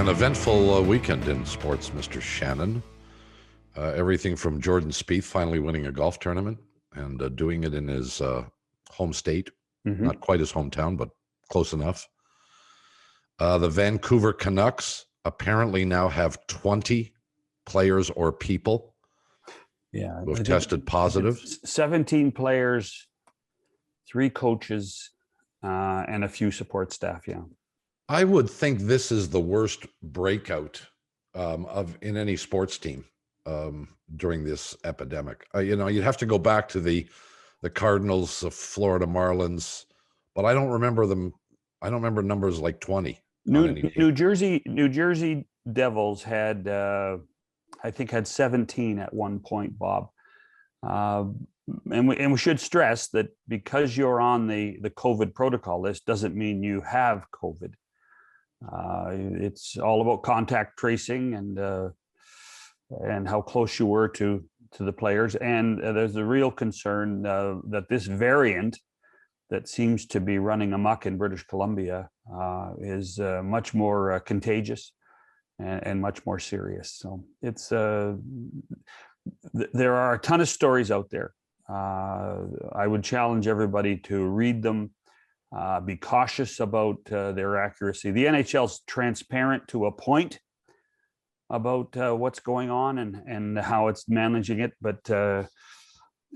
An eventful weekend in sports, Mr. Shannon. Everything from Jordan Spieth finally winning a golf tournament and doing it in his home state. Not quite his hometown, but close enough. The Vancouver Canucks apparently now have 20 players or people who have tested positive. 17 players, 3 coaches, and a few support staff, I would think this is the worst breakout in any sports team during this epidemic. You'd have to go back to the Cardinals, the Florida Marlins, but I don't remember them. I don't remember numbers like 20. New Jersey Devils had, I think, had 17 at one point, Bob. And we should stress that because you're on the COVID protocol list doesn't mean you have COVID. It's all about contact tracing and how close you were to the players. And there's a real concern that this variant that seems to be running amok in British Columbia is much more contagious and much more serious. So it's there are a ton of stories out there. I would challenge everybody to read them. Be cautious about their accuracy. The NHL's transparent to a point about what's going on and how it's managing it. But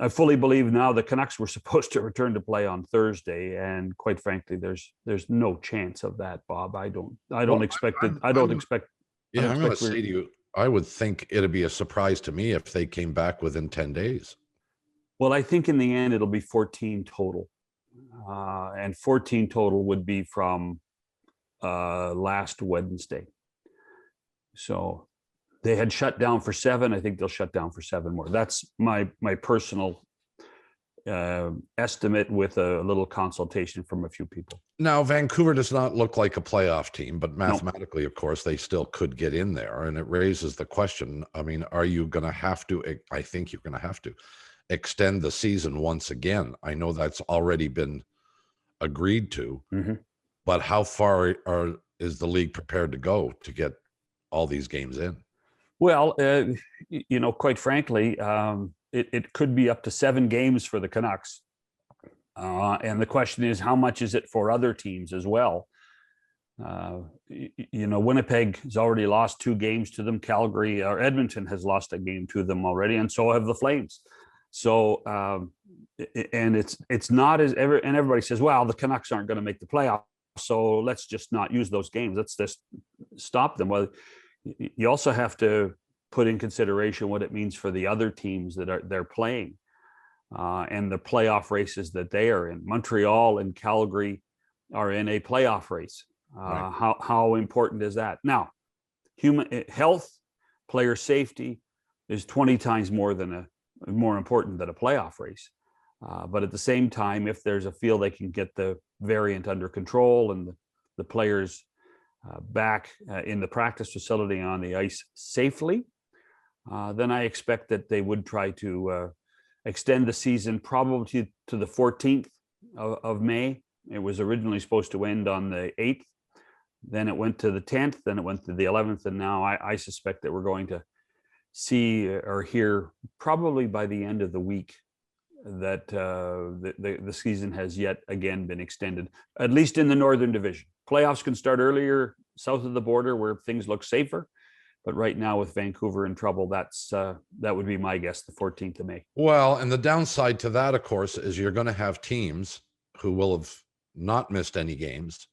I fully believe now the Canucks were supposed to return to play on Thursday, and quite frankly, there's no chance of that, Bob. I don't expect it. I don't expect. Yeah, I'm going to say to you, I would think it'd be a surprise to me if they came back within 10 days. Well, I think in the end it'll be 14 total. And 14 total would be from last Wednesday. So they had shut down for 7. I think they'll shut down for 7 more. That's my personal estimate with a little consultation from a few people. Now, Vancouver does not look like a playoff team, but mathematically, of course, they still could get in there. And it raises the question, I mean, are you going to have to, I think you're going to have to extend the season once again. I know that's already been agreed to, but how far is the league prepared to go to get all these games in? Well, quite frankly, it could be up to 7 games for the Canucks. And the question is, how much is it for other teams as well? Winnipeg has already lost 2 games to them. Calgary or Edmonton has lost a game to them already, and so have the Flames. So, and it's not as ever, and everybody says, well, the Canucks aren't going to make the playoffs, so let's just not use those games. Let's just stop them. Well, you also have to put in consideration what it means for the other teams that they're playing and the playoff races that they are in. Montreal and Calgary are in a playoff race. Right. How important is that? Now, human health, player safety is 20 times more important than a playoff race. But at the same time, if there's a feel they can get the variant under control and the players back in the practice facility on the ice safely, then I expect that they would try to extend the season probably to the 14th of May. It was originally supposed to end on the 8th. Then it went to the 10th, then it went to the 11th. And now I suspect that we're going to see or hear probably by the end of the week that the season has yet again been extended, at least in the Northern Division. Playoffs can start earlier south of the border where things look safer. But right now with Vancouver in trouble, that would be my guess, the 14th of May. Well, and the downside to that, of course, is you're going to have teams who will have not missed any games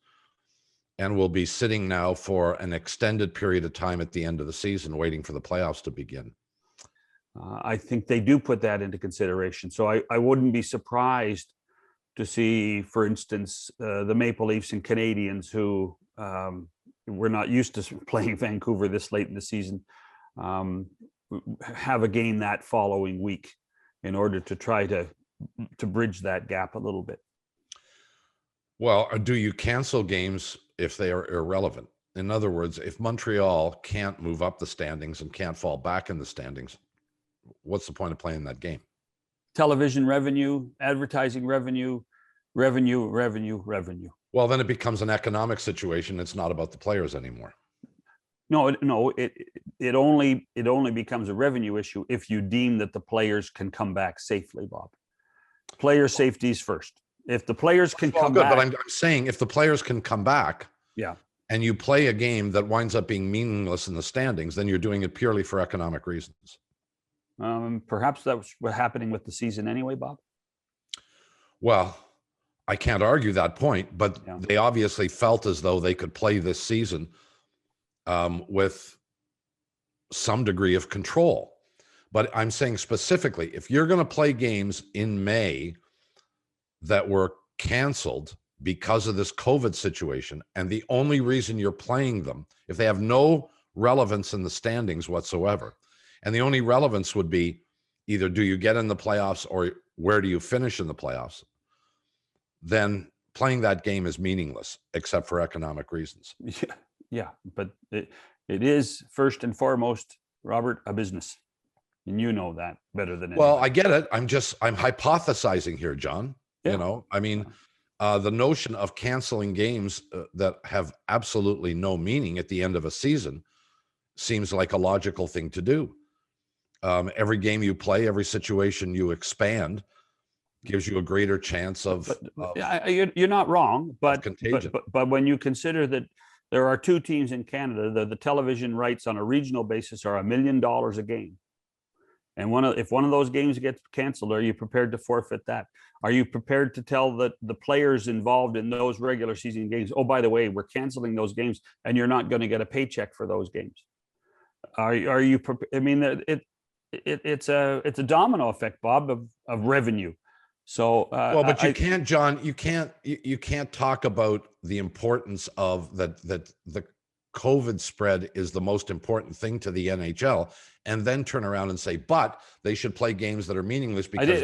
and will be sitting now for an extended period of time at the end of the season, waiting for the playoffs to begin. I think they do put that into consideration. So I wouldn't be surprised to see, for instance, the Maple Leafs and Canadians who we're not used to playing Vancouver this late in the season, have a game that following week in order to try to bridge that gap a little bit. Well, do you cancel games if they are irrelevant? In other words, if Montreal can't move up the standings and can't fall back in the standings, what's the point of playing that game? Television revenue, advertising revenue. Well, then it becomes an economic situation. It's not about the players anymore. No, it only becomes a revenue issue if you deem that the players can come back safely, Bob. Player safety is first. If the players can come back, but I'm saying if the players can come back, yeah, and you play a game that winds up being meaningless in the standings, then you're doing it purely for economic reasons. Perhaps that's what's happening with the season anyway, Bob. Well, I can't argue that point, but they obviously felt as though they could play this season with some degree of control. But I'm saying specifically, if you're going to play games in May that were canceled because of this COVID situation, and the only reason you're playing them, if they have no relevance in the standings whatsoever, and the only relevance would be either do you get in the playoffs or where do you finish in the playoffs, then playing that game is meaningless except for economic reasons. Yeah, but it is first and foremost, Robert, a business. And you know that better than anyone. Well, I get it. I'm hypothesizing here, John. Yeah. You know, I mean, the notion of canceling games that have absolutely no meaning at the end of a season seems like a logical thing to do. Every game you play, every situation you expand gives you a greater chance of you're not wrong, but contagion. But when you consider that there are two teams in Canada, the television rights on a regional basis are $1 million a game. And if one of those games gets canceled, are you prepared to forfeit that? Are you prepared to tell the players involved in those regular season games, oh, by the way, we're canceling those games and you're not going to get a paycheck for those games? Are you I mean, it's a domino effect, Bob, of revenue. So well, but you can't, John, you can't talk about the importance of that the COVID spread is the most important thing to the NHL, and then turn around and say, but they should play games that are meaningless because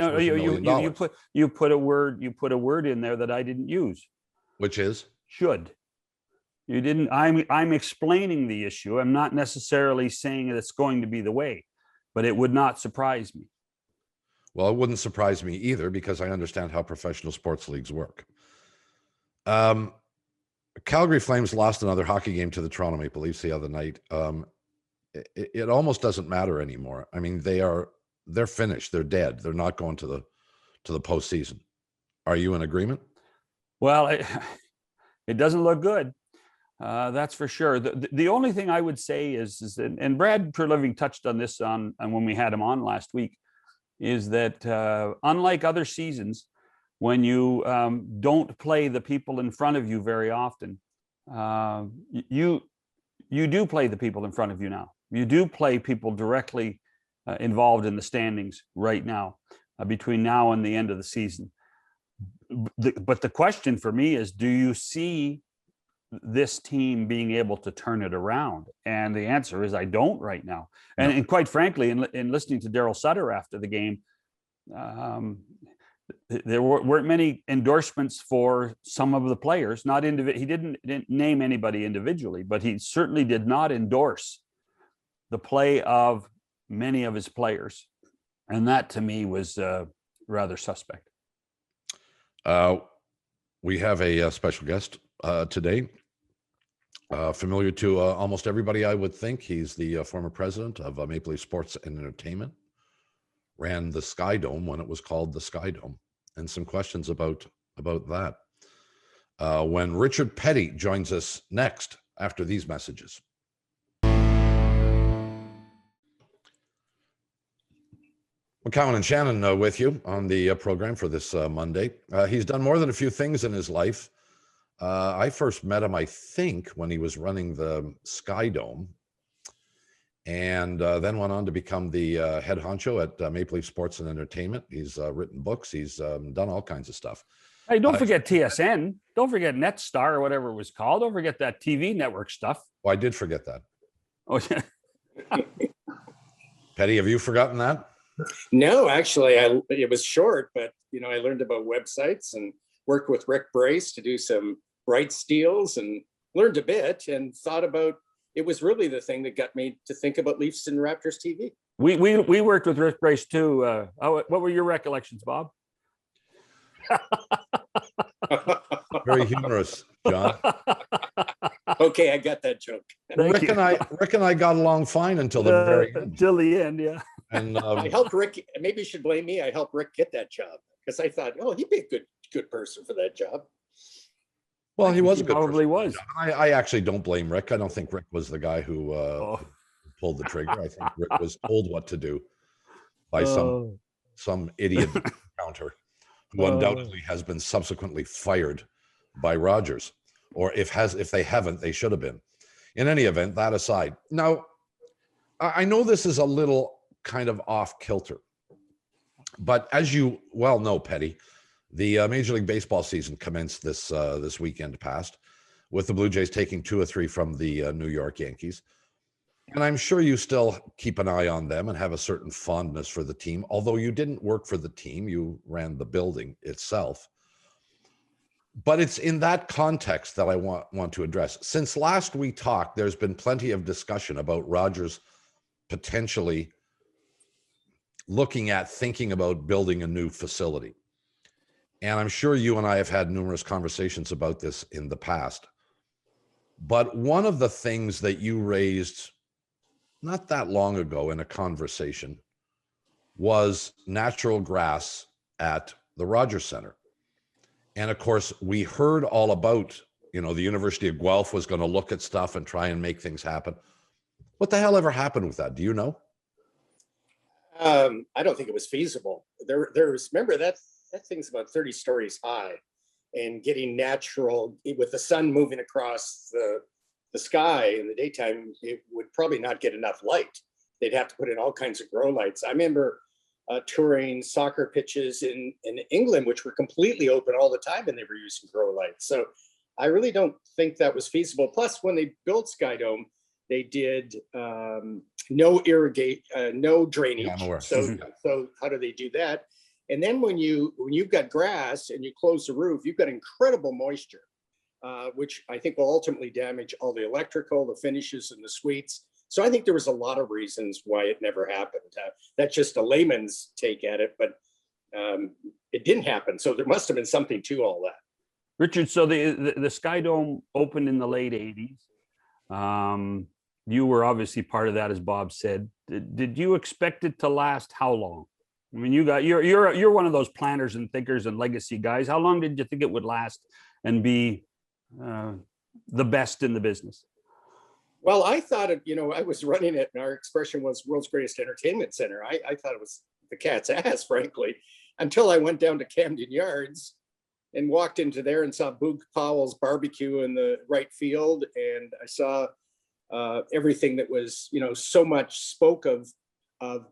you put a word in there that I didn't use, which is should. You didn't. I'm explaining the issue. I'm not necessarily saying that it's going to be the way, but it would not surprise me. Well, it wouldn't surprise me either because I understand how professional sports leagues work. Calgary Flames lost another hockey game to the Toronto Maple Leafs the other night. It almost doesn't matter anymore. I mean, they're finished. They're dead. They're not going to the postseason. Are you in agreement? Well, it doesn't look good. That's for sure. The only thing I would say is and Brad Treliving touched on this on when we had him on last week, is that unlike other seasons, when you don't play the people in front of you very often, you do play the people in front of you now. You do play people directly involved in the standings right now, between now and the end of the season. But the question for me is, do you see this team being able to turn it around? And the answer is I don't right now. And quite frankly, in listening to Daryl Sutter after the game, there weren't many endorsements for some of the players. He didn't name anybody individually, but he certainly did not endorse the play of many of his players. And that to me was rather suspect. We have a special guest today. Familiar to almost everybody, I would think. He's the former president of Maple Leaf Sports and Entertainment. Ran the Sky Dome when it was called the Sky Dome, and some questions about that. When Richard Peddie joins us next after these messages. McCown and Shannon with you on the program for this Monday. He's done more than a few things in his life. I first met him, I think, when he was running the Sky Dome, and then went on to become the head honcho at Maple Leaf Sports and Entertainment. He's written books. He's done all kinds of stuff. Hey, don't forget TSN. Don't forget NetStar or whatever it was called. Don't forget that TV network stuff. Oh, I did forget that. Oh, yeah. Peddie, have you forgotten that? No, actually, it was short, but I learned about websites and worked with Rick Brace to do some rights deals and learned a bit and thought about. It was really the thing that got me to think about Leafs and Raptors TV. We worked with Rick Brace too. What were your recollections, Bob? Very humorous, John. Okay, I got that joke. Rick and I got along fine until the very end. Till the end, yeah. And I helped Rick. Maybe you should blame me. I helped Rick get that job because I thought, oh, he'd be a good person for that job. Well, he was a good probably person. I actually don't blame Rick. I don't think Rick was the guy who pulled the trigger. I think Rick was told what to do by some idiot counter who undoubtedly has been subsequently fired by Rogers, or if they haven't, they should have been. In any event, that aside, now I know this is a little kind of off kilter, but as you well know, Peddie, the Major League Baseball season commenced this weekend past, with the Blue Jays taking 2 or 3 from the New York Yankees. And I'm sure you still keep an eye on them and have a certain fondness for the team, although you didn't work for the team, you ran the building itself. But it's in that context that I want to address. Since last we talked, there's been plenty of discussion about Rogers potentially thinking about building a new facility. And I'm sure you and I have had numerous conversations about this in the past. But one of the things that you raised not that long ago in a conversation was natural grass at the Rogers Center. And of course, we heard all about, the University of Guelph was going to look at stuff and try and make things happen. What the hell ever happened with that? Do you know? I don't think it was feasible. Remember that thing's about 30 stories high, and getting natural with the sun moving across the sky in the daytime, it would probably not get enough light. They'd have to put in all kinds of grow lights. I remember touring soccer pitches in England, which were completely open all the time, and they were using grow lights. So I really don't think that was feasible. Plus, when they built Skydome, they did no drainage. Yeah, so how do they do that? And then when you've got grass and you close the roof, you've got incredible moisture, which I think will ultimately damage all the electrical, the finishes, and the suites. So I think there was a lot of reasons why it never happened. That's just a layman's take at it, but it didn't happen. So there must have been something to all that. Richard, so the Skydome opened in the late 80s. You were obviously part of that, as Bob said. Did you expect it to last how long? I mean, you're one of those planners and thinkers and legacy guys. How long did you think it would last and be the best in the business? Well, I thought I was running it, and our expression was world's greatest entertainment center. I thought it was the cat's ass, frankly, until I went down to Camden Yards and walked into there and saw Boog Powell's barbecue in the right field, and I saw everything that was, so much spoke of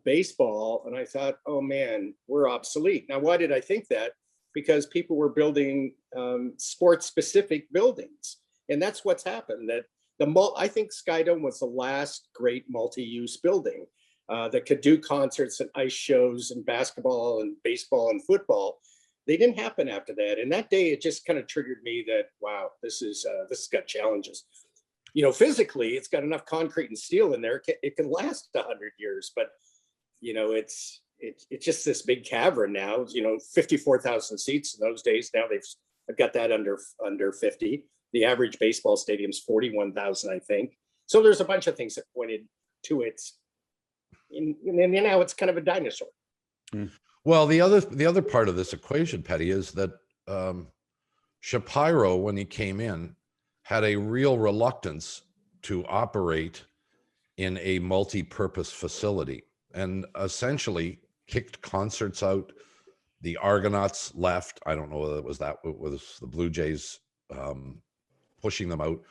baseball, and I thought, oh man, we're obsolete. Now, why did I think that? Because people were building sports-specific buildings, and that's what's happened. I think Skydome was the last great multi-use building that could do concerts and ice shows and basketball and baseball and football. They didn't happen after that, and that day it just kind of triggered me that, wow, this has got challenges. Physically, it's got enough concrete and steel in there. It can last 100 years, but it's just this big cavern now. 54,000 seats in those days. Now they've got that under 50. The average baseball stadium's 41,000, I think. So there's a bunch of things that pointed to and now it's kind of a dinosaur. Well, the other part of this equation, Peddie, is that Shapiro, when he came in, had a real reluctance to operate in a multi-purpose facility and essentially kicked concerts out. The Argonauts left. I don't know whether it was the Blue Jays pushing them out.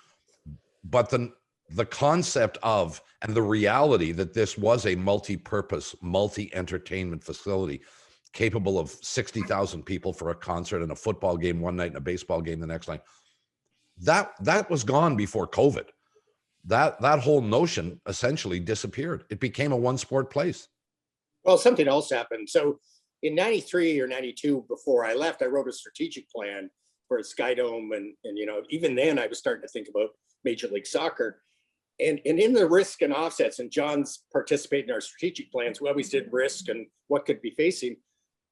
But the concept of and the reality that this was a multi-purpose, multi-entertainment facility capable of 60,000 people for a concert and a football game one night and a baseball game the next night, that was gone before COVID. That whole notion essentially disappeared. It became a one-sport place. Well, something else happened. So in 93 or 92, before I left, I wrote a strategic plan for Skydome. And even then I was starting to think about Major League Soccer. And in the risk and offsets, and John's participated in our strategic plans, we always did risk and what could be facing.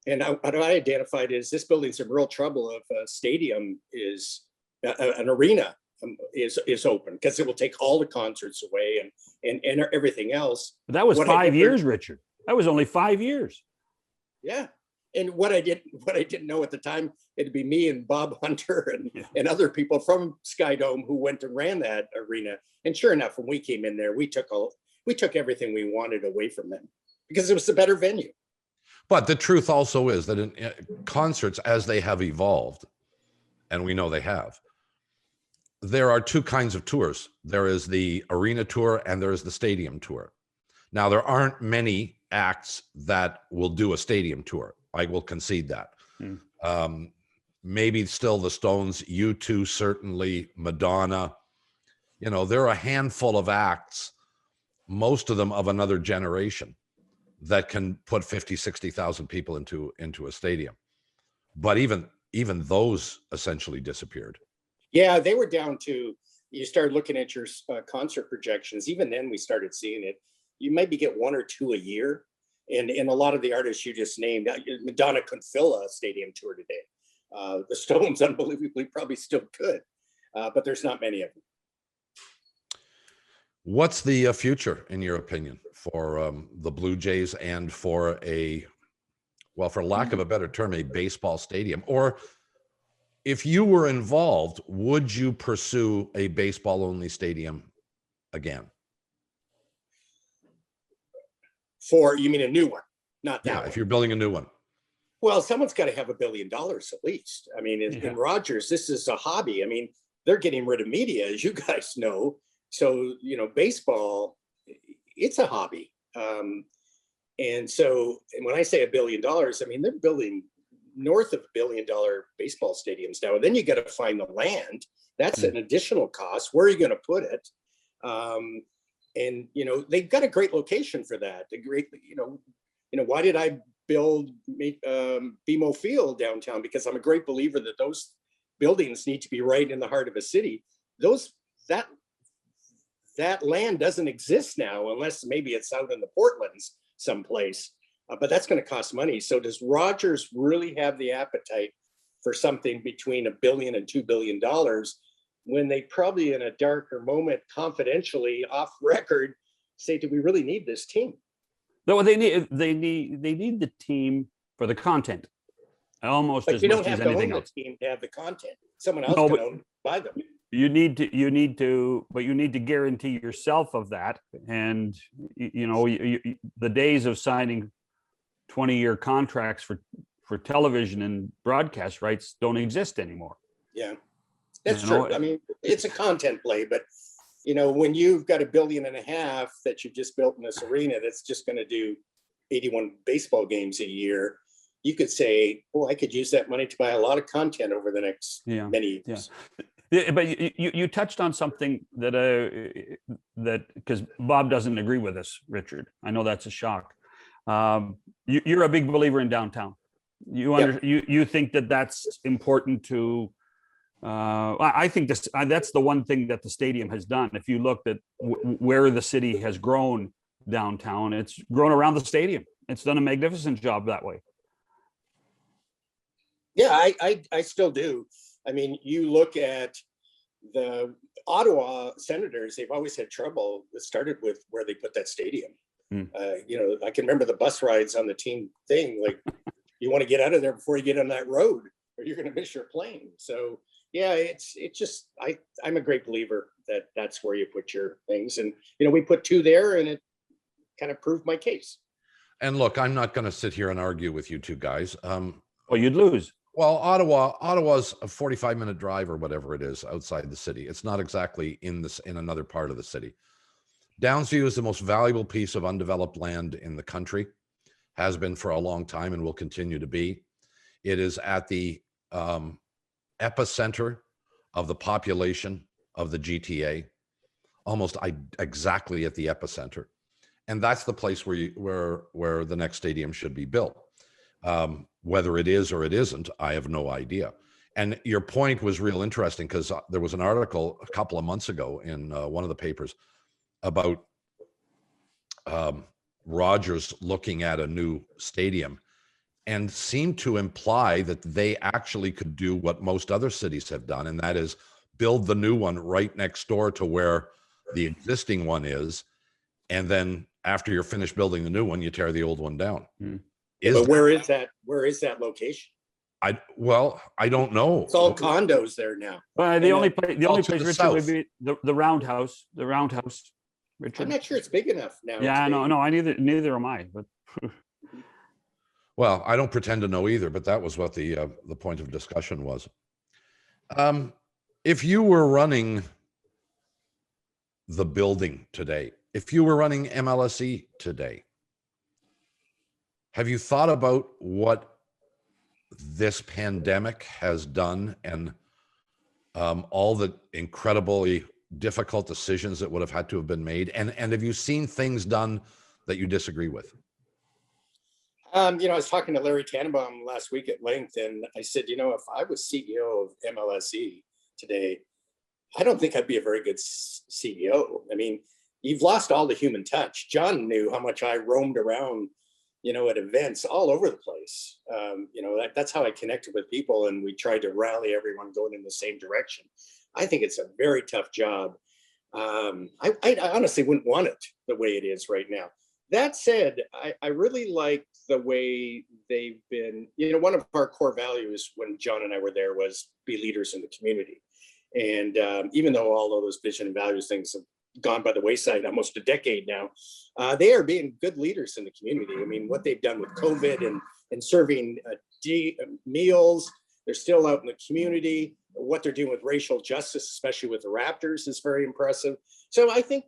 And what I identified is this building's in real trouble if a stadium is an arena is open, because it will take all the concerts away and everything else. But that was 5 years, Richard. That was only 5 years. Yeah. And what I didn't know at the time, it'd be me and Bob Hunter and other people from Sky Dome who went and ran that arena. And sure enough, when we came in there, we took everything we wanted away from them because it was a better venue. But the truth also is that in concerts, as they have evolved, and we know they have, there are two kinds of tours. There is the arena tour and there is the stadium tour. Now, there aren't many acts that will do a stadium tour. I will concede that. Maybe still the Stones, U2, certainly, Madonna. You know, there are a handful of acts, most of them of another generation, that can put 50, 60,000 people into a stadium. But even those essentially disappeared. Yeah, they were down to, you started looking at your concert projections. Even then we started seeing it. You maybe get one or two a year. And a lot of the artists you just named, Madonna couldn't fill a stadium tour today. The Stones, unbelievably, probably still could, but there's not many of them. What's the future, in your opinion, for the Blue Jays and for for lack of a better term, a baseball stadium? Or if you were involved, would you pursue a baseball-only stadium again? You mean a new one? Not that one. If you're building a new one. Well, someone's got to have $1 billion at least. I mean, in Rogers, this is a hobby. I mean, they're getting rid of media, as you guys know. So, baseball, it's a hobby. And when I say $1 billion, I mean, they're building north of $1 billion baseball stadiums now. And then you got to find the land. That's an additional cost. Where are you going to put it? And they've got a great location for that. The great, why did I build BMO Field downtown? Because I'm a great believer that those buildings need to be right in the heart of a city. That land doesn't exist now, unless maybe it's out in the Portlands someplace. But that's going to cost money. So does Rogers really have the appetite for something between $1 billion and $2 billion? When they probably in a darker moment, confidentially off record, say, do we really need this team? No, they need the team for the content, almost as much as anything else. You don't have to own the team to have the content. Someone else can buy them. You need to guarantee yourself of that. And the days of signing 20-year contracts for television and broadcast rights don't exist anymore. Yeah. That's true. I mean, it's a content play, but when you've got $1.5 billion that you just built in this arena that's just going to do 81 baseball games a year, you could say, I could use that money to buy a lot of content over the next many years. Yeah. But you touched on something that because Bob doesn't agree with us, Richard. I know that's a shock. You're a big believer in downtown. You think that that's important to. I think that's the one thing that the stadium has done. If you looked at where the city has grown downtown, it's grown around the stadium. It's done a magnificent job that way. Yeah, I still do. I mean, you look at the Ottawa Senators, they've always had trouble. It started with where they put that stadium. I can remember the bus rides on the team thing. Like, you want to get out of there before you get on that road, or you're going to miss your plane. So, yeah, it's just, I'm a great believer that that's where you put your things. And, we put two there and it kind of proved my case. And look, I'm not going to sit here and argue with you two guys. Well, you'd lose. Well, Ottawa's a 45-minute drive or whatever it is outside the city. It's not exactly in another part of the city. Downsview is the most valuable piece of undeveloped land in the country, has been for a long time and will continue to be. It is at the epicenter of the population of the GTA, almost exactly at the epicenter. And that's the place where the next stadium should be built. Whether it is or it isn't, I have no idea. And your point was real interesting, because there was an article a couple of months ago in one of the papers about Rogers looking at a new stadium, and seemed to imply that they actually could do what most other cities have done, and that is build the new one right next door to where the existing one is, and then after you're finished building the new one, you tear the old one down. But where is that? Where is that location? I don't know. It's all condos there now. The only place, Richard, south. would be the Roundhouse. The Roundhouse, Richard. I'm not sure it's big enough now. Yeah, no, neither am I. But well, I don't pretend to know either, but that was what the point of discussion was. If you were running the building today, if you were running MLSE today, have you thought about what this pandemic has done and all the incredibly difficult decisions that would have had to have been made? And have you seen things done that you disagree with? I was talking to Larry Tannenbaum last week at length, and I said, if I was CEO of MLSE today, I don't think I'd be a very good CEO. I mean, you've lost all the human touch. John knew how much I roamed around, at events all over the place. That's how I connected with people, and we tried to rally everyone going in the same direction. I think it's a very tough job. I honestly wouldn't want it the way it is right now. That said, I really like the way they've been, one of our core values when John and I were there was be leaders in the community. And even though all of those vision and values things have gone by the wayside almost a decade now, they are being good leaders in the community. I mean, what they've done with COVID and serving meals, they're still out in the community. What they're doing with racial justice, especially with the Raptors, is very impressive. So I think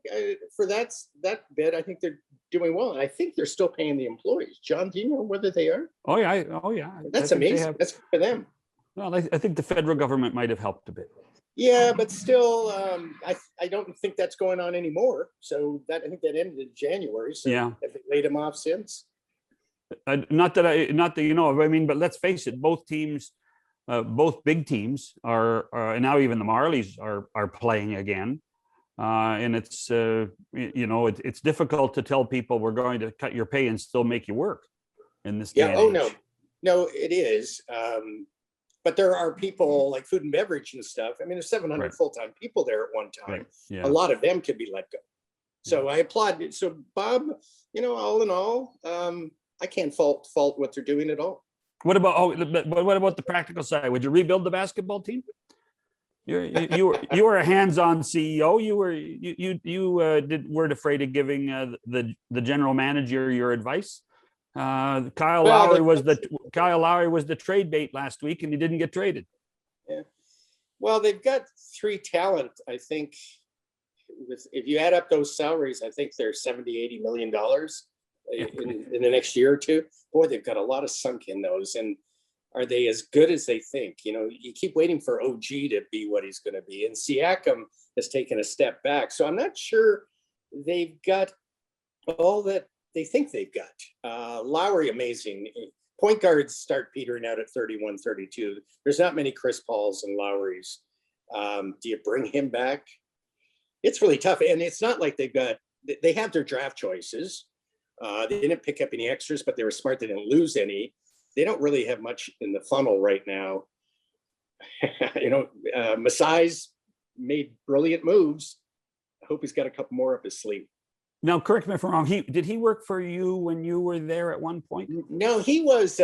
for that bit, I think they're doing well. And I think they're still paying the employees. John, do you know whether they are? Oh yeah. That's amazing. That's good for them. Well, I think the federal government might have helped a bit. Yeah, but still, I don't think that's going on anymore. So I think that ended in January. So yeah, have they laid them off since? Not that I mean, but let's face it, both teams, both big teams are now even the Marlies are playing again, and it's it's difficult to tell people we're going to cut your pay and still make you work in this. Yeah. Oh no, it is. But there are people like food and beverage and stuff. I mean, there's 700 full-time people there at one time. Right. Yeah. A lot of them could be let go. So I applaud it. So Bob, all in all, I can't fault what they're doing at all. What about what about the practical side? Would you rebuild the basketball team? You were a hands-on CEO. You weren't afraid of giving the general manager your advice. Kyle Lowry was the trade bait last week, and he didn't get traded. Yeah. Well, they've got 3 talent. I think if you add up those salaries, I think they're $70-80 million in the next year or two. Boy, they've got a lot of sunk in those. And are they as good as they think? You keep waiting for OG to be what he's going to be. And Siakam has taken a step back. So I'm not sure they've got all that they think they've got. Lowry, amazing. Point guards start petering out at 31, 32. There's not many Chris Pauls and Lowrys. Do you bring him back? It's really tough. And it's not like they have their draft choices. They didn't pick up any extras, but they were smart. They didn't lose any. They don't really have much in the funnel right now. Masai's made brilliant moves. I hope he's got a couple more up his sleeve. Now, correct me if I'm wrong. Did he work for you when you were there at one point? No, he was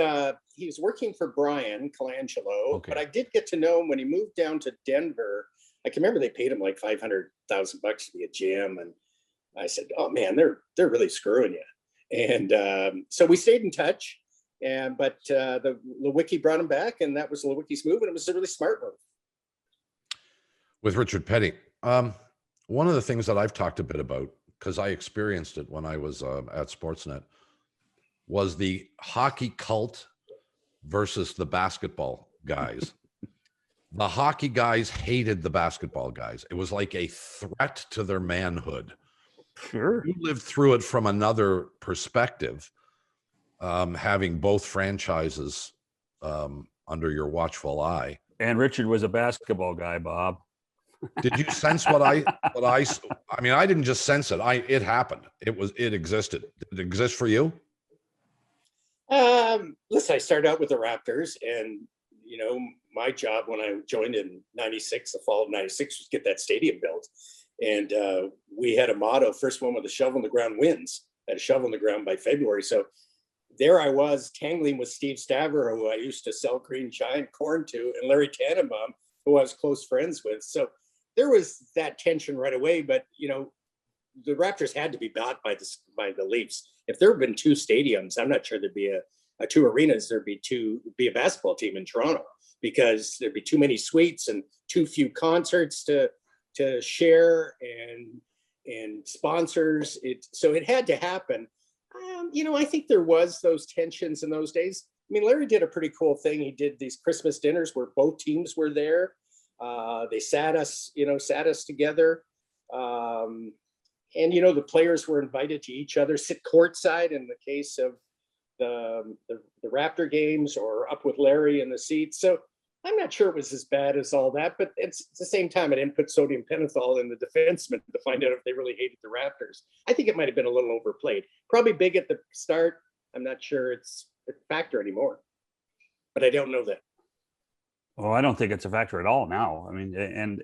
working for Brian Colangelo. Okay. But I did get to know him when he moved down to Denver. I can remember they paid him like $500,000 to be a GM, and I said, "Oh man, they're really screwing you." And so we stayed in touch. But the Lewicki brought him back, and that was Lewicki's move, and it was a really smart move. With Richard Peddie, one of the things that I've talked a bit about, because I experienced it when I was at Sportsnet, was the hockey cult versus the basketball guys. The hockey guys hated the basketball guys. It was like a threat to their manhood. Sure. You lived through it from another perspective, having both franchises under your watchful eye. And Richard was a basketball guy, Bob. Did you sense what I mean, I didn't just sense it. It happened. It existed. Did it exist for you? Listen, I started out with the Raptors, and my job when I joined in 96, the fall of 96, was get that stadium built. And we had a motto, first one with a shovel in the ground wins, had a shovel in the ground by February. So there I was tangling with Steve Staver, who I used to sell green giant corn to, and Larry Tannenbaum, who I was close friends with. So there was that tension right away. But, you know, the Raptors had to be bought by the Leafs. If there had been two stadiums, I'm not sure there'd be a two arenas. There'd be a basketball team in Toronto, because there'd be too many suites and too few concerts to share and sponsors. So it had to happen. You know, I think there was those tensions in those days. I mean, Larry did a pretty cool thing. He did these Christmas dinners where both teams were there. They sat us together. And, you know, the players were invited to each other, sit courtside in the case of the Raptor games, or up with Larry in the seats. So I'm not sure it was as bad as all that, but it's at the same time, I didn't put sodium pentothal in the defensemen to find out if they really hated the Raptors. I think it might have been a little overplayed. Probably big at the start. I'm not sure it's a factor anymore, but I don't know that. Oh, I don't think it's a factor at all now. I mean,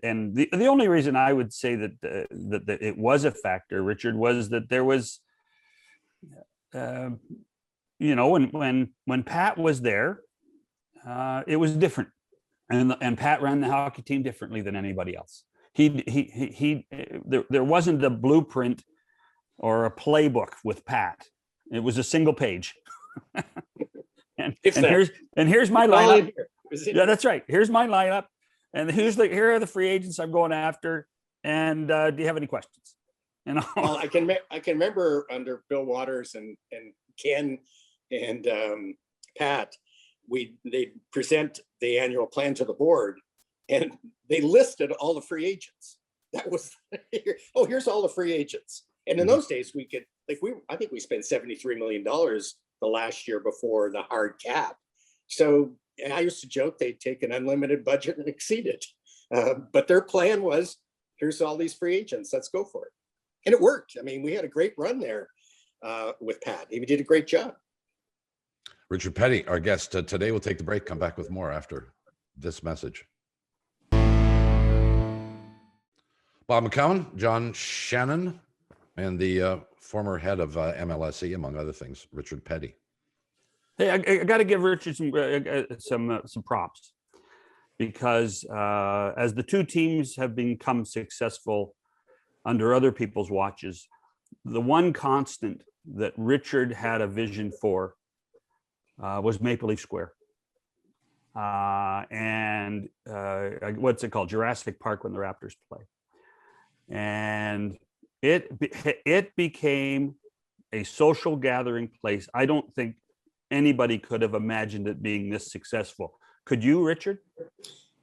and the only reason I would say that that it was a factor, Richard, was that there was, you know, when Pat was there, it was different. And Pat ran the hockey team differently than anybody else. There wasn't a blueprint or a playbook with Pat. It was a single page. and here's my lineup. Yeah, that's right. Here's my lineup, and here are the free agents I'm going after. And do you have any questions? You know, well, I can remember under Bill Waters and Ken and Pat, they present the annual plan to the board, and they listed all the free agents. That was here's all the free agents. And in those days, we could I think we spent $73 million the last year before the hard cap. So I used to joke they'd take an unlimited budget and exceed it. But their plan was, here's all these free agents, let's go for it. And it worked. I mean, we had a great run there with Pat. He did a great job. Richard Peddie, our guest today. We'll take the break, come back with more after this message. Bob McCown, John Shannon, and the former head of MLSE, among other things, Richard Peddie. Hey, I got to give Richard some props, because as the two teams have become successful under other people's watches, the one constant that Richard had a vision for was Maple Leaf Square, and what's it called, Jurassic Park, when the Raptors play, and it became a social gathering place. I don't think anybody could have imagined it being this successful. Could you, Richard?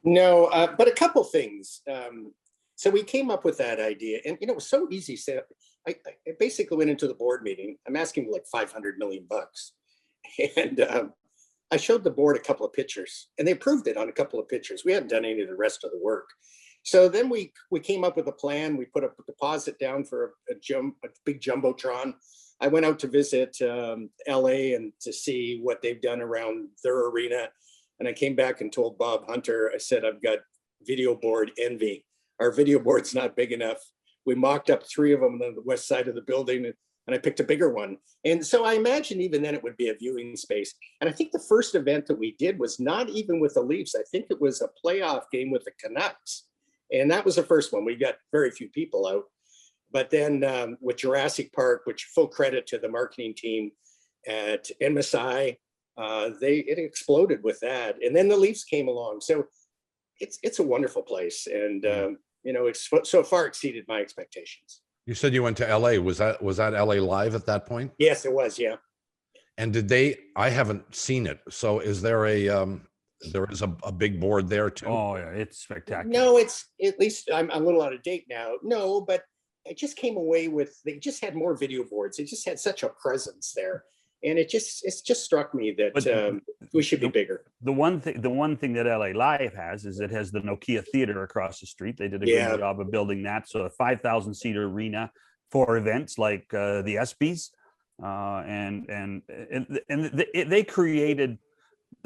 No, but a couple things. So we came up with that idea, and you know, it was so easy. So I basically went into the board meeting. I'm asking for like $500 million, and I showed the board a couple of pictures, and they approved it on a couple of pictures. We hadn't done any of the rest of the work. So then we came up with a plan. We put a deposit down for a big jumbotron. I went out to visit LA and to see what they've done around their arena. And I came back and told Bob Hunter, I said, I've got video board envy. Our video board's not big enough. We mocked up 3 of them on the west side of the building, and I picked a bigger one. And so I imagined even then it would be a viewing space. And I think the first event that we did was not even with the Leafs. I think it was a playoff game with the Canucks. And that was the first one. We got very few people out. But then with Jurassic Park, which full credit to the marketing team at MSI, it exploded with that. And then the Leafs came along. So it's a wonderful place. And, you know, it's so far exceeded my expectations. You said you went to LA. Was that LA Live at that point? Yes, it was. Yeah. And I haven't seen it. So is there there is a big board there too? Oh yeah, it's spectacular. No, it's, at least I'm a little out of date now. No, but I just came away with, they just had more video boards. It just had such a presence there. And it just struck me that we should be bigger. The one thing that LA Live has is it has the Nokia Theater across the street. They did a good job of building that. So a 5,000 seater arena for events like the ESPYs, and they created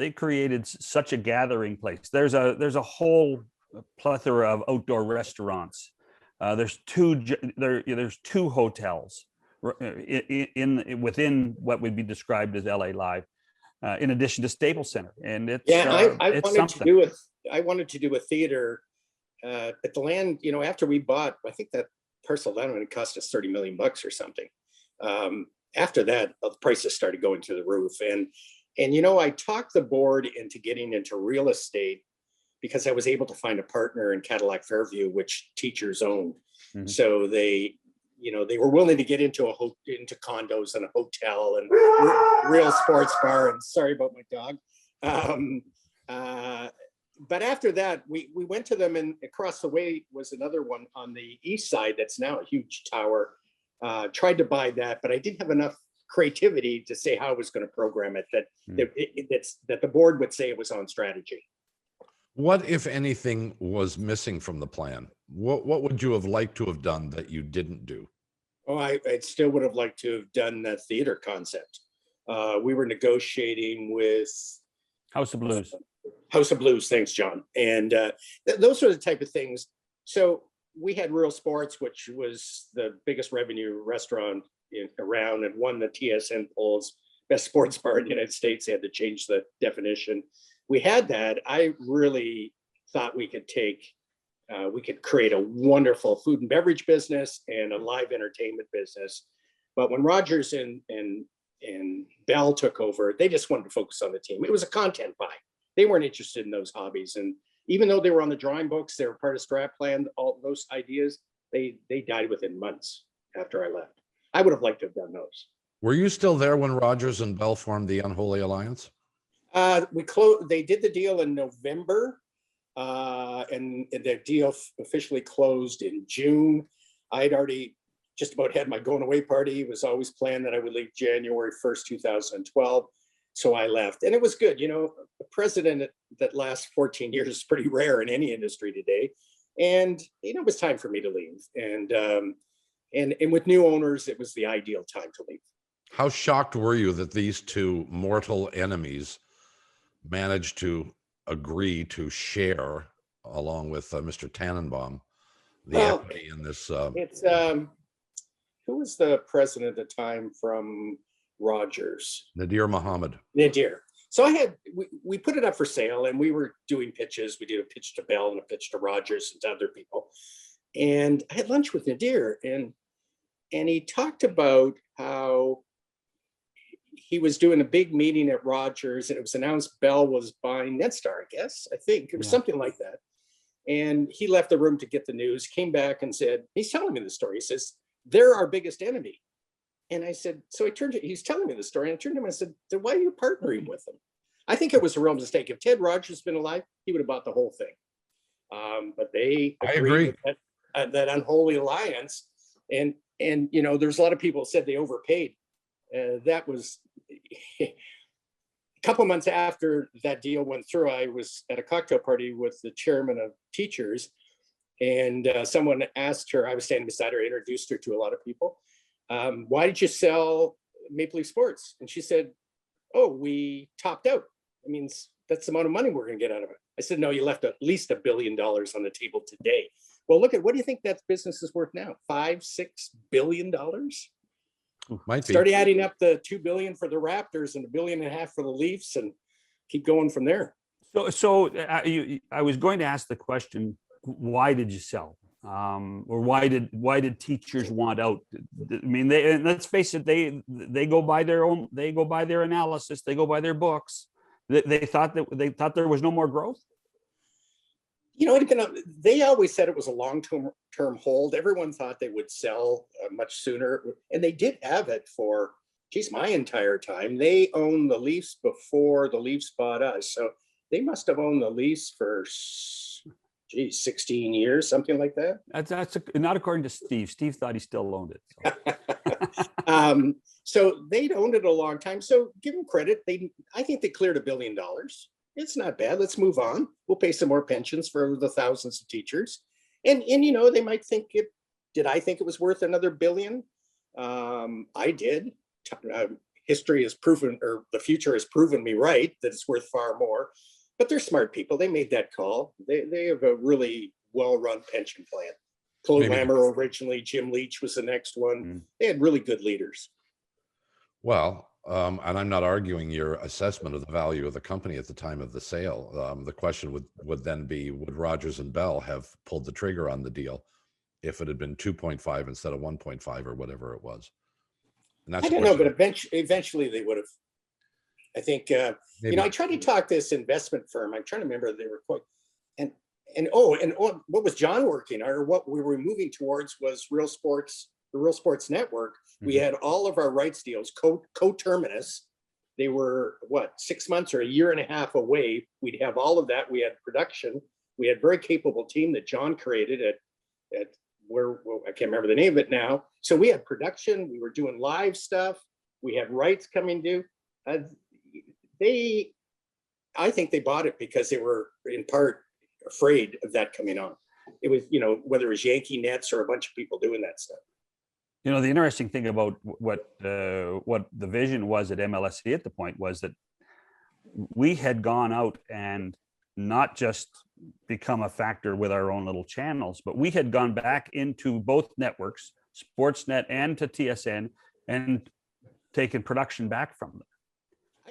they created such a gathering place. There's a whole plethora of outdoor restaurants. There's two hotels within what would be described as LA Live, in addition to Staples Center, and it's I wanted something. to do a theater at the land. After we bought, I think that parcel of land would cost us $30 million or something. After that, the prices started going through the roof, and I talked the board into getting into real estate because I was able to find a partner in Cadillac Fairview, which teachers owned. Mm-hmm. So they were willing to get into condos and a hotel and real sports bar. And sorry about my dog. But after that, we went to them, and across the way was another one on the east side that's now a huge tower. Tried to buy that, but I didn't have enough creativity to say how I was going to program it, that the board would say it was on strategy. What, if anything, was missing from the plan? What would you have liked to have done that you didn't do? Oh, I still would have liked to have done that theater concept. We were negotiating with House of Blues. House of Blues, thanks, John. And those are the type of things. So we had Real Sports, which was the biggest revenue restaurant around and won the TSN polls, best sports bar in the United States. They had to change the definition. We had that. I really thought we could create a wonderful food and beverage business and a live entertainment business. But when Rogers and Bell took over, they just wanted to focus on the team. It was a content buy. They weren't interested in those hobbies. And even though they were on the drawing books, they were part of strat plan, all those ideas, they died within months after I left. I would have liked to have done those. Were you still there when Rogers and Bell formed the Unholy Alliance? They did the deal in November, and the deal officially closed in June. I'd already just about had my going away party. It was always planned that I would leave January 1st, 2012. So I left, and it was good. A president that lasts 14 years is pretty rare in any industry today. And, it was time for me to leave. And with new owners, it was the ideal time to leave. How shocked were you that these two mortal enemies managed to agree to share, along with Mr. Tannenbaum, the equity in this? Who was the president at the time from Rogers? Nadir Mohammed. Nadir. So we put it up for sale, and we were doing pitches. We did a pitch to Bell and a pitch to Rogers and to other people. And I had lunch with Nadir, and he talked about how he was doing a big meeting at Rogers, and it was announced Bell was buying Netstar, I think. It was something like that. And he left the room to get the news, came back and said, he's telling me the story. He says, they're our biggest enemy. And I said, so he's telling me the story. And I turned to him and I said, then why are you partnering with them? I think it was a real mistake. If Ted Rogers had been alive, he would have bought the whole thing. But they agreed with that unholy alliance. And there's a lot of people who said they overpaid. That was a couple of months after that deal went through. I was at a cocktail party with the chairman of teachers, and someone asked her, I was standing beside her, introduced her to a lot of people. Why did you sell Maple Leaf Sports? And she said, oh, we topped out. It means that's the amount of money we're going to get out of it. I said, no, you left at least $1 billion on the table today. Well, look at, what do you think that business is worth now? $5-6 billion? Might be. Start adding up the $2 billion for the Raptors and $1.5 billion for the Leafs, and keep going from there. So I was going to ask the question, why did you sell? Or why did teachers want out? I mean, let's face it, they go by their own, they go by their analysis, they go by their books. They thought there was no more growth. They always said it was a long-term hold. Everyone thought they would sell much sooner, and they did have it for, my entire time. They owned the Leafs before the Leafs bought us, so they must have owned the Leafs for 16 years, something like that. That's not according to Steve. Steve thought he still owned it. So. So they'd owned it a long time. So give them credit. I think they cleared $1 billion. It's not bad. Let's move on. We'll pay some more pensions for the thousands of teachers. And they might think did I think it was worth another $1 billion? I did. history has proven, or the future has proven me right, that it's worth far more. But they're smart people. They made that call. They have a really well-run pension plan. Claude Lamoureux originally, Jim Leach was the next one. They had really good leaders. Well, and I'm not arguing your assessment of the value of the company at the time of the sale. The question would then be, would Rogers and Bell have pulled the trigger on the deal if it had been 2.5 instead of 1.5 or whatever it was? And that's I don't know, but eventually they would have. I think, I tried to talk this investment firm. I'm trying to remember, they were quite, and what was John working on, or what we were moving towards, was Real Sports, the Real Sports Network. We had all of our rights deals co-terminus. They were 6 months or a year and a half away. We'd have all of that. We had production. We had a very capable team that John created at where, I can't remember the name of it now. So we had production. We were doing live stuff. We had rights coming due. I think they bought it because they were in part afraid of that coming on. It was, whether it was Yankee Nets or a bunch of people doing that stuff. The interesting thing about what the vision was at MLSE at the point was that we had gone out and not just become a factor with our own little channels, but we had gone back into both networks, Sportsnet and to TSN, and taken production back from them.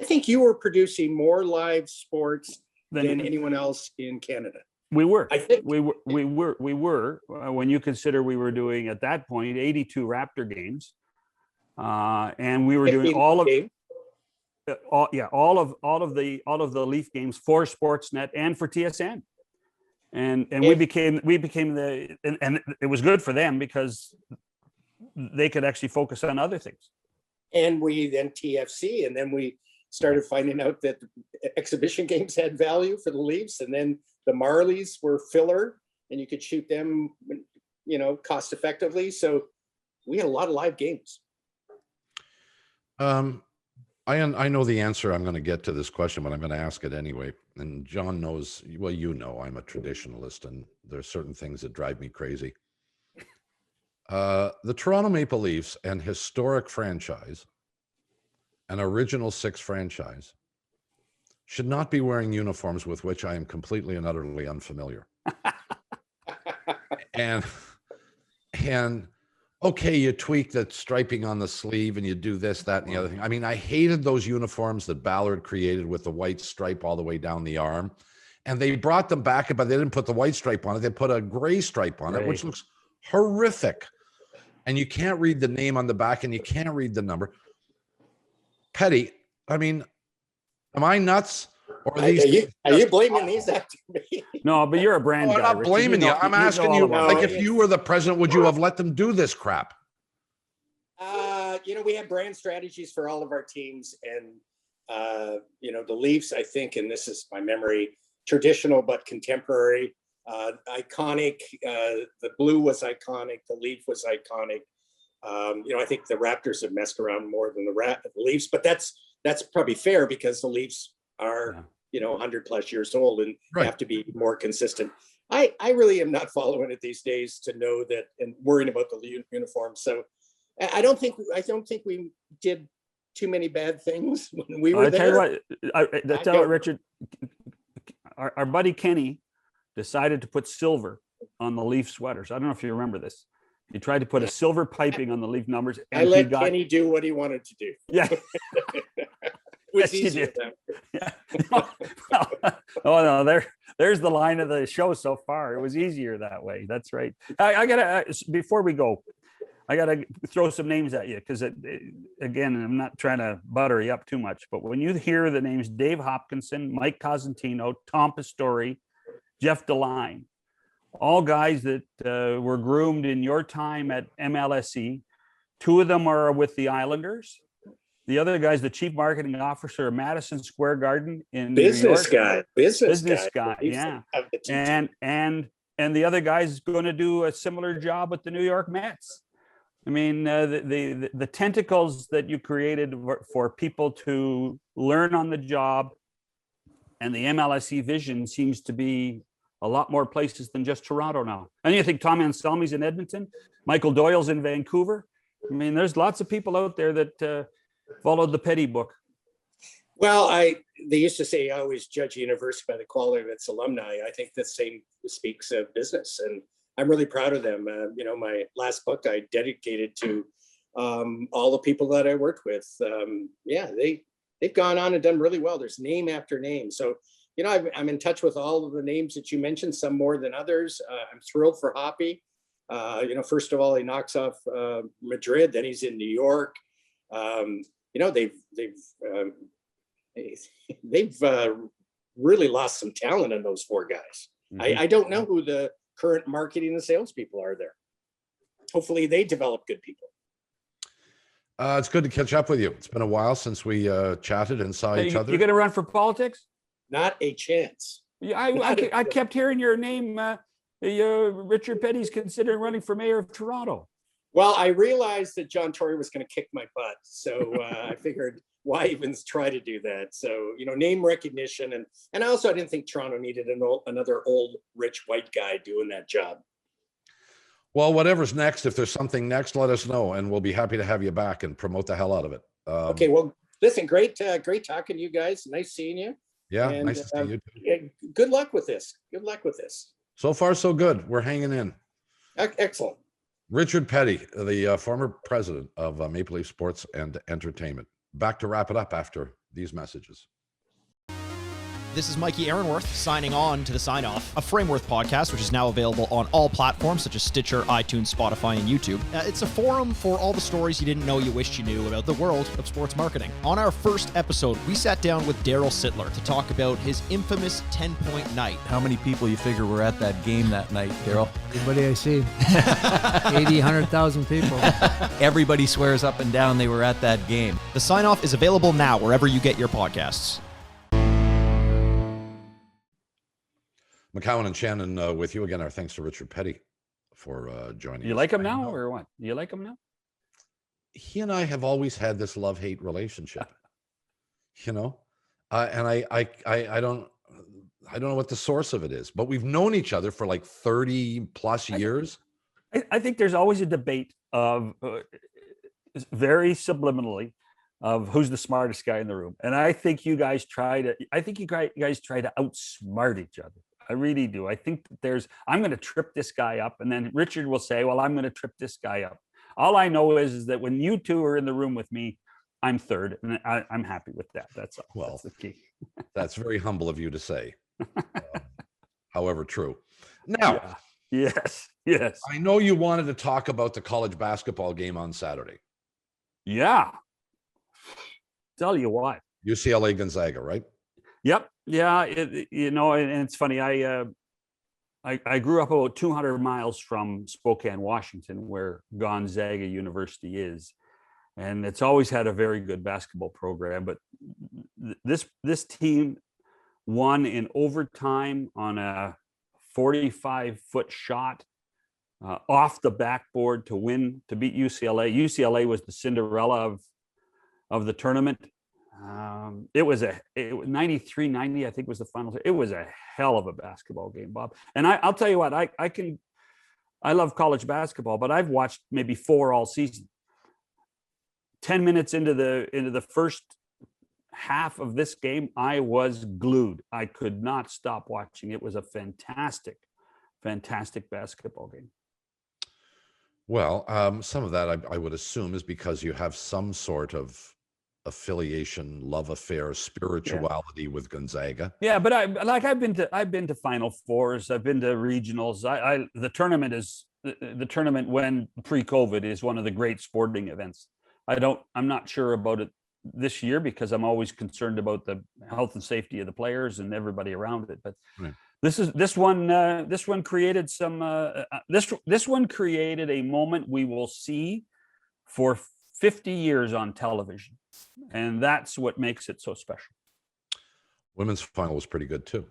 I think you were producing more live sports than anyone else in Canada. We were. I think we were. When you consider we were doing at that point 82 Raptor games, and we were doing all of the Leaf games for Sportsnet and for TSN, and we became and it was good for them because they could actually focus on other things. And we then TFC, and then we started finding out that exhibition games had value for the Leafs, and then the Marlies were filler, and you could shoot them, cost effectively. So we had a lot of live games. I know the answer I'm going to get to this question, but I'm going to ask it anyway. And John knows, well, I'm a traditionalist, and there's certain things that drive me crazy. The Toronto Maple Leafs, an historic franchise, an original six franchise, should not be wearing uniforms with which I am completely and utterly unfamiliar. and okay, you tweak the striping on the sleeve and you do this, that, and the other thing. I mean, I hated those uniforms that Ballard created with the white stripe all the way down the arm. And they brought them back, but they didn't put the white stripe on it. They put a gray stripe on it, which looks horrific. And you can't read the name on the back, and you can't read the number. Peddie, I mean, am I nuts? Or are you blaming these after me? No, but you're a brand guy. I'm not blaming you. I'm asking you, if you were the president, would you have let them do this crap? We have brand strategies for all of our teams, and the Leafs, I think, and this is my memory, traditional but contemporary, iconic. The blue was iconic. The Leaf was iconic. I think the Raptors have messed around more than the Leafs, but that's probably fair because the Leafs are 100 plus years old and have to be more consistent. I really am not following it these days to know that, and worrying about the uniform. So I don't think we did too many bad things when we were there. Tell you what, Richard, our buddy Kenny decided to put silver on the Leaf sweaters. I don't know if you remember this. He tried to put a silver piping on the Leaf numbers. And I let Kenny do what he wanted to do. Yeah. Yes, he did. Yeah. No, there's the line of the show so far. It was easier that way. That's right. I gotta, before we go, I gotta throw some names at you because again, I'm not trying to butter you up too much, but when you hear the names Dave Hopkinson, Mike Cosentino, Tom Pastore, Jeff DeLine, all guys that were groomed in your time at MLSE. Two of them are with the Islanders. The other guy's the chief marketing officer of Madison Square Garden in business New York. guy. Business guy. Yeah. And the other guy's going to do a similar job with the New York Mets. I mean, the tentacles that you created for people to learn on the job, and the MLSE vision seems to be a lot more places than just Toronto now. And you think Tom Anselmi's in Edmonton, Michael Doyle's in Vancouver. I mean, there's lots of people out there that followed the Peddie book? Well, they used to say I always judge a university by the quality of its alumni. I think the same speaks of business, and I'm really proud of them. My last book I dedicated to all the people that I worked with. They've gone on and done really well. There's name after name. So, I'm in touch with all of the names that you mentioned, some more than others. I'm thrilled for Hoppy. First of all, he knocks off Madrid, then he's in New York. They've really lost some talent in those four guys. I don't know who the current marketing and salespeople are there. Hopefully they develop good people. It's good to catch up with you. It's been a while since we chatted and saw each other. You going to run for politics? Not a chance. Yeah, I kept hearing your name. Richard Peddie's considering running for mayor of Toronto. Well, I realized that John Tory was going to kick my butt. So I figured, why even try to do that? So, name recognition. And also, I didn't think Toronto needed another old, rich, white guy doing that job. Well, whatever's next, if there's something next, let us know. And we'll be happy to have you back and promote the hell out of it. Okay, well, listen, great talking to you guys. Nice seeing you. Yeah, and, nice to see you too. Good luck with this. So far, so good. We're hanging in. Excellent. Richard Peddie, the former president of Maple Leaf Sports and Entertainment. Back to wrap it up after these messages. This is Mikey Aaronworth signing on to the Sign Off, a Frameworth podcast, which is now available on all platforms such as Stitcher, iTunes, Spotify, and YouTube. It's a forum for all the stories you didn't know you wished you knew about the world of sports marketing. On our first episode, we sat down with Daryl Sittler to talk about his infamous 10-point night. How many people you figure were at that game that night, Daryl? Everybody I see. 80, 100,000 people. Everybody swears up and down they were at that game. The Sign Off is available now wherever you get your podcasts. McCown and Shannon with you again. Our thanks to Richard Peddie for joining us. You like him now or what? You like him now? He and I have always had this love-hate relationship, and I don't know what the source of it is, but we've known each other for like 30 plus years. I think there's always a debate of very subliminally of who's the smartest guy in the room. And I think you guys try to outsmart each other. I really do. I think that I'm going to trip this guy up. And then Richard will say, well, I'm going to trip this guy up. All I know is that when you two are in the room with me, I'm third. And I'm happy with that. That's all. Well, that's the key. That's very humble of you to say. However, true. Now, yes. I know you wanted to talk about the college basketball game on Saturday. Yeah. Tell you what. UCLA Gonzaga, right? Yep. Yeah. And it's funny. I grew up about 200 miles from Spokane, Washington, where Gonzaga University is. And it's always had a very good basketball program. But this team won in overtime on a 45-foot shot off the backboard to beat UCLA. UCLA was the Cinderella of the tournament. It was 93-90, I think was the final. It was a hell of a basketball game, Bob. And I'll tell you what, I love college basketball, but I've watched maybe 4 all season. 10 minutes into the first half of this game, I was glued. I could not stop watching. It was a fantastic basketball game. Well, some of that I would assume is because you have some sort of affiliation, love affair, spirituality with Gonzaga. Yeah, but I've been to Final Fours. I've been to regionals. The tournament when pre-COVID is one of the great sporting events. I'm not sure about it this year because I'm always concerned about the health and safety of the players and everybody around it. But right. This one created a moment we will see for 50 years on television. And that's what makes it so special. Women's final was pretty good too.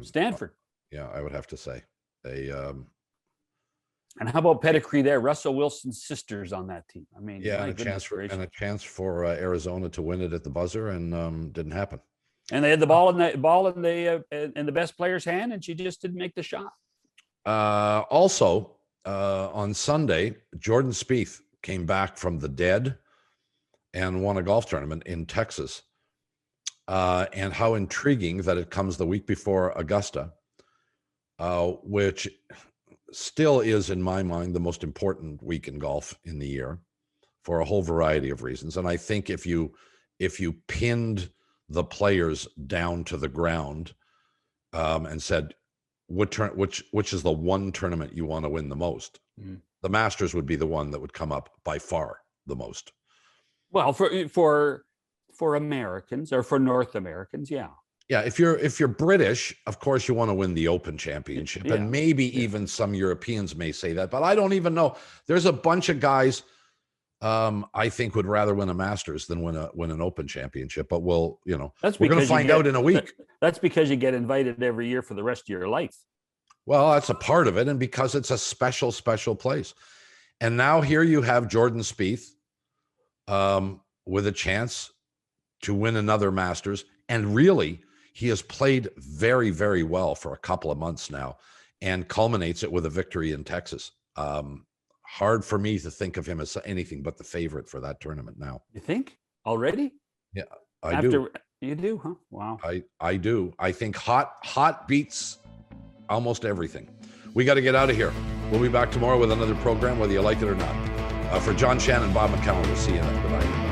Stanford. Yeah, I would have to say. And how about pedigree there? Russell Wilson's sisters on that team. I mean, yeah, and a chance for Arizona to win it at the buzzer, and didn't happen. And they had the ball in the best player's hand, and she just didn't make the shot. Also, on Sunday, Jordan Spieth came back from the dead and won a golf tournament in Texas. And how intriguing that it comes the week before Augusta, which still is, in my mind, the most important week in golf in the year for a whole variety of reasons. And I think if you pinned the players down to the ground and said, which is the one tournament you want to win the most, the Masters would be the one that would come up by far the most. Well, for Americans or for North Americans, yeah. Yeah, if you're British, of course you want to win the Open Championship, and maybe even some Europeans may say that, but I don't even know. There's a bunch of guys I think would rather win a Masters than win an Open Championship. But we're going to find out in a week. That's because you get invited every year for the rest of your life. Well, that's a part of it, and because it's a special, special place. And now here you have Jordan Spieth with a chance to win another Masters, and really, he has played very, very well for a couple of months now and culminates it with a victory in Texas. Hard for me to think of him as anything but the favorite for that tournament now. You think already? Yeah, I do. You do, huh? Wow. I do. I think hot beats almost everything. We got to get out of here. We'll be back tomorrow with another program, whether you like it or not. For John Shannon, Bob McCown, we'll see you then. Good night.